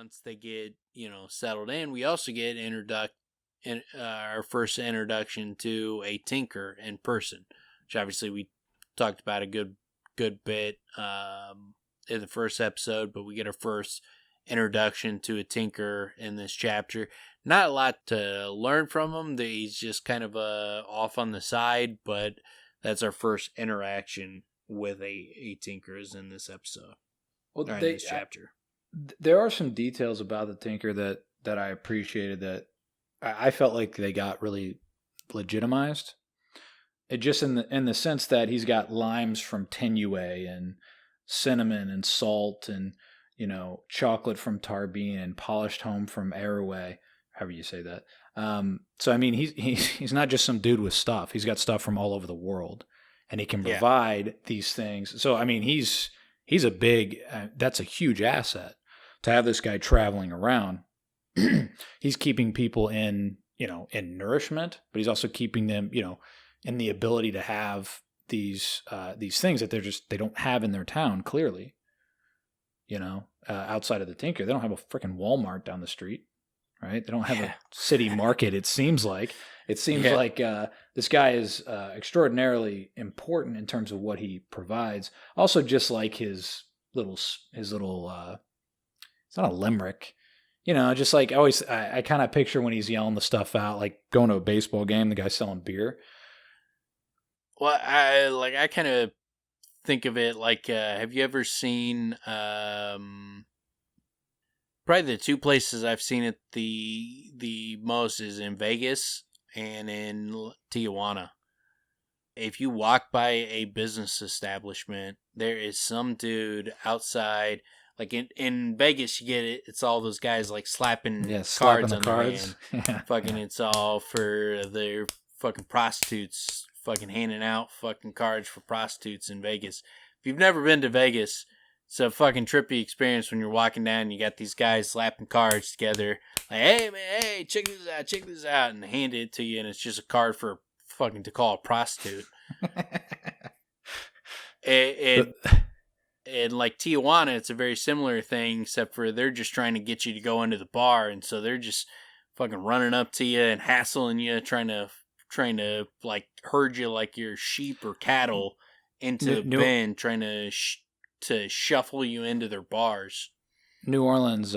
once they get, settled in, we also get our first introduction to a tinker in person, which obviously we talked about a good bit in the first episode, but we get our first introduction to a tinker in this chapter. Not a lot to learn from him. He's just kind of off on the side, but that's our first interaction with a tinker is in this episode. Well, in this chapter. There are some details about the tinker that I appreciated, that I felt like they got really legitimized. It just in the sense that he's got limes from Tenue and cinnamon and salt and chocolate from Tarbine and polished home from Araway, however you say that. So I mean, he's not just some dude with stuff. He's got stuff from all over the world, and he can provide these things. So I mean, he's a big. That's a huge asset to have this guy traveling around. He's keeping people in nourishment, but he's also keeping them in the ability to have these things that they don't have in their town. Clearly, outside of the tinker, they don't have a freaking Walmart down the street. Right? They don't have a city market, it seems like. It seems like this guy is extraordinarily important in terms of what he provides. Also, just like his little it's not a limerick. Just like I kind of picture when he's yelling the stuff out, like going to a baseball game, the guy's selling beer. Well, I kind of think of it like, have you ever seen... Probably the two places I've seen it the most is in Vegas and in Tijuana. If you walk by a business establishment, there is some dude outside. Like in Vegas, you get it. It's all those guys like slapping cards on their hand. Fucking, it's all for their fucking prostitutes. Fucking handing out fucking cards for prostitutes in Vegas. If you've never been to Vegas, it's a fucking trippy experience when you're walking down and you got these guys slapping cards together. Like, hey, man, hey, check this out. And they hand it to you, and it's just a card for fucking to call a prostitute. and like Tijuana, it's a very similar thing, except for they're just trying to get you to go into the bar. And so they're just fucking running up to you and hassling you, trying to like herd you like you're sheep or cattle into the bin, trying to shuffle you into their bars. New Orleans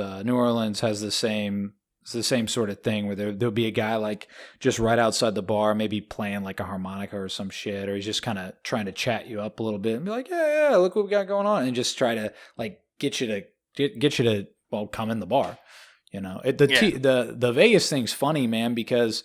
has the same sort of thing where there'll be a guy like just right outside the bar, maybe playing like a harmonica or some shit, or he's just kind of trying to chat you up a little bit and be like, yeah, look what we got going on, and just try to like get you to come in the bar. The Vegas thing's funny, man, because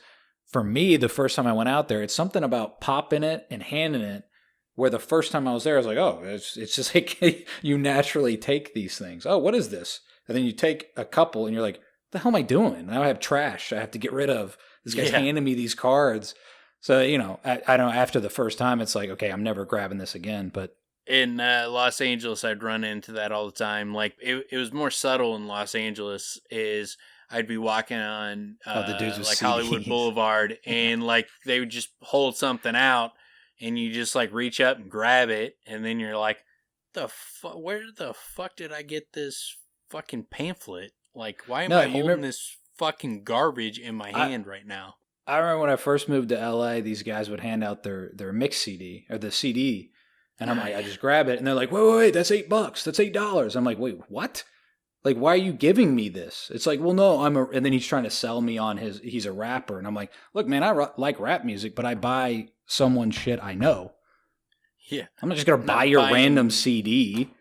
for me, the first time I went out there, it's something about popping it and handing it. Where the first time I was there, I was like, oh, it's just like you naturally take these things. Oh, what is this? And then you take a couple and you're like, what the hell am I doing? Now I have trash I have to get rid of. This guy's handing me these cards. So, I don't know, after the first time, it's like, okay, I'm never grabbing this again. But in Los Angeles, I'd run into that all the time. Like, it was more subtle in Los Angeles is I'd be walking on the dudes with like CDs. Hollywood Boulevard and like they would just hold something out. And you just like reach up and grab it, and then you're like, where the fuck did I get this fucking pamphlet? Like, why am I holding this fucking garbage in my hand right now? I remember when I first moved to LA, these guys would hand out their mix CD or the CD, and I'm like, I just grab it, and they're like, wait, that's $8, that's $8. I'm like, wait, what? Like, why are you giving me this? It's like, well, no, and then he's trying to sell me on he's a rapper, and I'm like, look, man, I like rap music, but I buy someone's shit I know. Yeah. I'm not just going to buy your random CD.